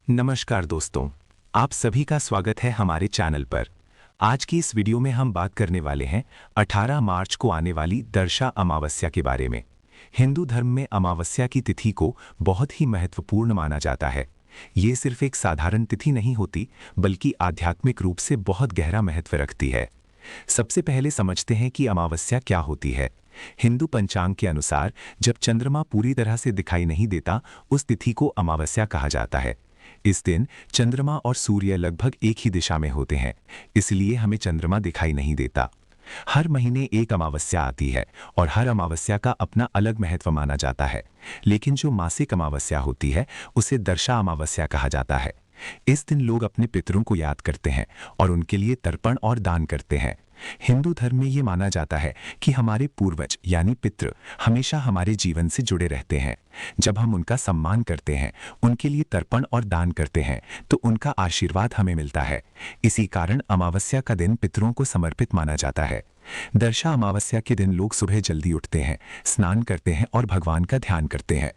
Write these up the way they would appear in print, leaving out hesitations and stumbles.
नमस्कार दोस्तों, आप सभी का स्वागत है हमारे चैनल पर। आज की इस वीडियो में हम बात करने वाले हैं 18 मार्च को आने वाली दर्शा अमावस्या के बारे में। हिंदू धर्म में अमावस्या की तिथि को बहुत ही महत्वपूर्ण माना जाता है। ये सिर्फ एक साधारण तिथि नहीं होती, बल्कि आध्यात्मिक रूप से बहुत गहरा महत्व रखती है। सबसे पहले समझते हैं कि अमावस्या क्या होती है। हिंदू पंचांग के अनुसार जब चंद्रमा पूरी तरह से दिखाई नहीं देता, उस तिथि को अमावस्या कहा जाता है। इस दिन चंद्रमा और सूर्य लगभग एक ही दिशा में होते हैं, इसलिए हमें चंद्रमा दिखाई नहीं देता। हर महीने एक अमावस्या आती है और हर अमावस्या का अपना अलग महत्व माना जाता है। लेकिन जो मासिक अमावस्या होती है, उसे दर्शा अमावस्या कहा जाता है। इस दिन लोग अपने पितरों को याद करते हैं और उनके लिए तर्पण और दान करते हैं। हिंदू धर्म में ये माना जाता है कि हमारे पूर्वज यानी पितृ हमेशा हमारे जीवन से जुड़े रहते हैं। जब हम उनका सम्मान करते हैं, उनके लिए तर्पण और दान करते हैं, तो उनका आशीर्वाद हमें मिलता है। इसी कारण अमावस्या का दिन पितरों को समर्पित माना जाता है। दर्शा अमावस्या के दिन लोग सुबह जल्दी उठते हैं, स्नान करते हैं और भगवान का ध्यान करते हैं।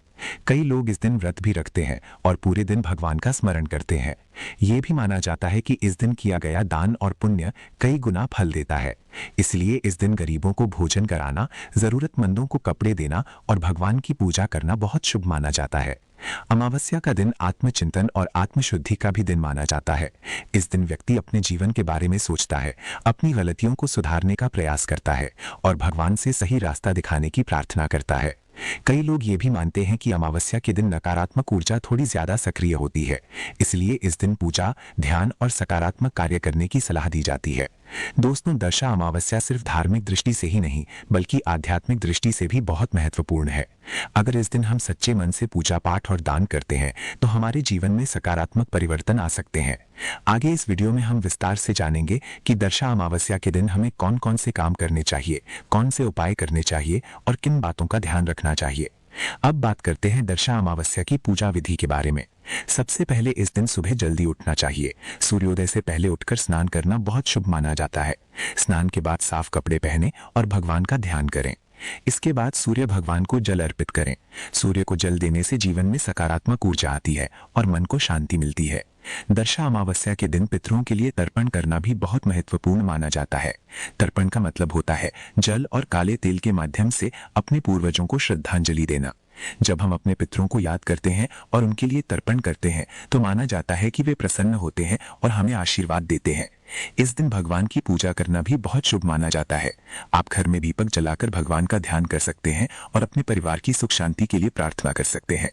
कई लोग इस दिन व्रत भी रखते हैं और पूरे दिन भगवान का स्मरण करते हैं। ये भी माना जाता है कि इस दिन किया गया दान और पुण्य कई गुना फल देता है। इसलिए इस दिन गरीबों को भोजन कराना, जरूरतमंदों को कपड़े देना और भगवान की पूजा करना बहुत शुभ माना जाता है। अमावस्या का दिन आत्मचिंतन और आत्मशुद्धि का भी दिन माना जाता है। इस दिन व्यक्ति अपने जीवन के बारे में सोचता है, अपनी गलतियों को सुधारने का प्रयास करता है और भगवान से सही रास्ता दिखाने की प्रार्थना करता है। कई लोग ये भी मानते हैं कि अमावस्या के दिन नकारात्मक ऊर्जा थोड़ी ज्यादा सक्रिय होती है, इसलिए इस दिन पूजा, ध्यान और सकारात्मक कार्य करने की सलाह दी जाती है। दोस्तों, दर्शा अमावस्या सिर्फ धार्मिक दृष्टि से ही नहीं, बल्कि आध्यात्मिक दृष्टि से भी बहुत महत्वपूर्ण है। अगर इस दिन हम सच्चे मन से पूजा पाठ और दान करते हैं, तो हमारे जीवन में सकारात्मक परिवर्तन आ सकते हैं। आगे इस वीडियो में हम विस्तार से जानेंगे कि दर्शा अमावस्या के दिन हमें कौन कौन से काम करने चाहिए, कौन से उपाय करने चाहिए और किन बातों का ध्यान रखना चाहिए। अब बात करते हैं दर्शा अमावस्या की पूजा विधि के बारे में। सबसे पहले इस दिन सुबह जल्दी उठना चाहिए। सूर्योदय से पहले उठकर स्नान करना बहुत शुभ माना जाता है। स्नान के बाद साफ कपड़े पहने और भगवान का ध्यान करें। इसके बाद सूर्य भगवान को जल अर्पित करें। सूर्य को जल देने से जीवन में सकारात्मक ऊर्जा आती है और मन को शांति मिलती है। दर्शा अमावस्या के दिन पितरों के लिए तर्पण करना भी बहुत महत्वपूर्ण माना जाता है। तर्पण का मतलब होता है जल और काले तेल के माध्यम से अपने पूर्वजों को श्रद्धांजलि देना। जब हम अपने पितरों को याद करते हैं और उनके लिए तर्पण करते हैं, तो माना जाता है कि वे प्रसन्न होते हैं और हमें आशीर्वाद देते हैं। इस दिन भगवान की पूजा करना भी बहुत शुभ माना जाता है। आप घर में दीपक जलाकर भगवान का ध्यान कर सकते हैं और अपने परिवार की सुख शांति के लिए प्रार्थना कर सकते हैं।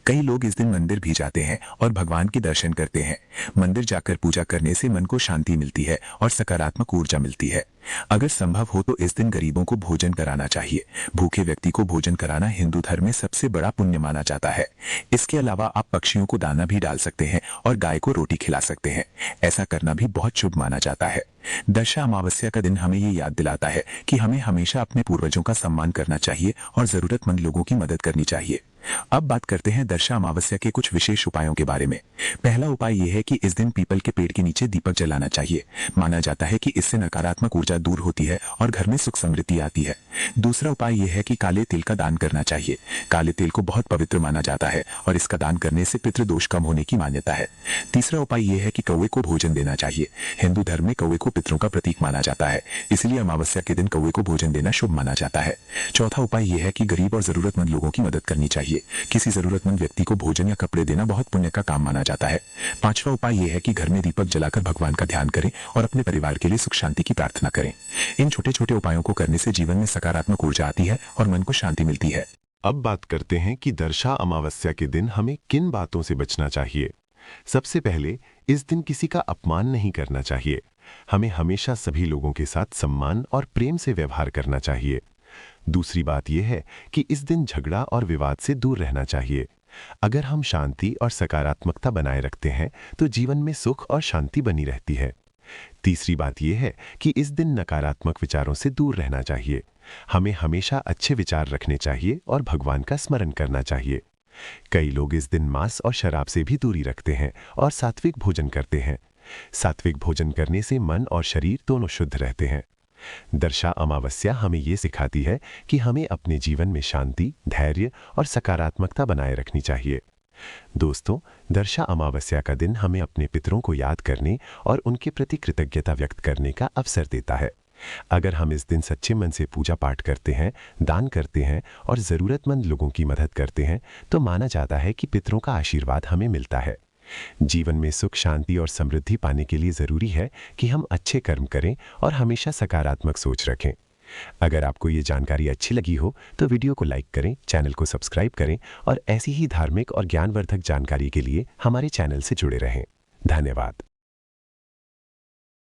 कई लोग इस दिन मंदिर भी जाते हैं और भगवान के दर्शन करते हैं। मंदिर जाकर पूजा करने से मन को शांति मिलती है और सकारात्मक ऊर्जा मिलती है। अगर संभव हो तो इस दिन गरीबों को भोजन कराना चाहिए। भूखे व्यक्ति को भोजन कराना हिंदू धर्म में सबसे बड़ा पुण्य माना जाता है। इसके अलावा आप पक्षियों को दाना भी डाल सकते हैं और गाय को रोटी खिला सकते हैं। ऐसा करना भी बहुत शुभ माना जाता है। दर्शा अमावस्या का दिन हमें ये याद दिलाता है कि हमें हमेशा अपने पूर्वजों का सम्मान करना चाहिए और जरूरतमंद लोगों की मदद करनी चाहिए। अब बात करते हैं दर्शा अमावस्या के कुछ विशेष उपायों के बारे में। पहला उपाय यह है कि इस दिन पीपल के पेड़ के नीचे दीपक जलाना चाहिए। माना जाता है कि इससे नकारात्मक ऊर्जा दूर होती है और घर में सुख समृद्धि आती है। दूसरा उपाय यह है कि काले तिल का दान करना चाहिए। काले तिल को बहुत पवित्र माना जाता है और इसका दान करने से पितृदोष कम होने की मान्यता है। तीसरा उपाय यह है कि कौवे को भोजन देना चाहिए। हिंदू धर्म में कौवे को पितरों का प्रतीक माना जाता है, इसलिए अमावस्या के दिन कौवे को भोजन देना शुभ माना जाता है। चौथा उपाय यह है कि गरीब और जरूरतमंद लोगों की मदद करनी चाहिए। किसी जरूरतमंद व्यक्ति को भोजन या कपड़े देना बहुत पुण्य का काम माना जाता है। पांचवा उपाय यह है कि घर में दीपक जलाकर भगवान का ध्यान करें और अपने परिवार के लिए सुख शांति की प्रार्थना करें। इन छोटे छोटे उपायों को करने से जीवन में सकारात्मक ऊर्जा आती है और मन को शांति मिलती है। अब बात करते हैं कि दर्शा अमावस्या के दिन हमें किन बातों से बचना चाहिए। सबसे पहले, इस दिन किसी का अपमान नहीं करना चाहिए। हमें हमेशा सभी लोगों के साथ सम्मान और प्रेम से व्यवहार करना चाहिए। दूसरी बात यह है कि इस दिन झगड़ा और विवाद से दूर रहना चाहिए। अगर हम शांति और सकारात्मकता बनाए रखते हैं, तो जीवन में सुख और शांति बनी रहती है। तीसरी बात यह है कि इस दिन नकारात्मक विचारों से दूर रहना चाहिए। हमें हमेशा अच्छे विचार रखने चाहिए और भगवान का स्मरण करना चाहिए। कई लोग इस दिन मांस और शराब से भी दूरी रखते हैं और सात्विक भोजन करते हैं। सात्विक भोजन करने से मन और शरीर दोनों शुद्ध रहते हैं। दर्शा अमावस्या हमें ये सिखाती है कि हमें अपने जीवन में शांति, धैर्य और सकारात्मकता बनाए रखनी चाहिए। दोस्तों, दर्शा अमावस्या का दिन हमें अपने पितरों को याद करने और उनके प्रति कृतज्ञता व्यक्त करने का अवसर देता है। अगर हम इस दिन सच्चे मन से पूजा पाठ करते हैं, दान करते हैं और ज़रूरतमंद लोगों की मदद करते हैं, तो माना जाता है कि पितरों का आशीर्वाद हमें मिलता है। जीवन में सुख, शांति और समृद्धि पाने के लिए ज़रूरी है कि हम अच्छे कर्म करें और हमेशा सकारात्मक सोच रखें। अगर आपको ये जानकारी अच्छी लगी हो तो वीडियो को लाइक करें, चैनल को सब्सक्राइब करें और ऐसी ही धार्मिक और ज्ञानवर्धक जानकारी के लिए हमारे चैनल से जुड़े रहें। धन्यवाद।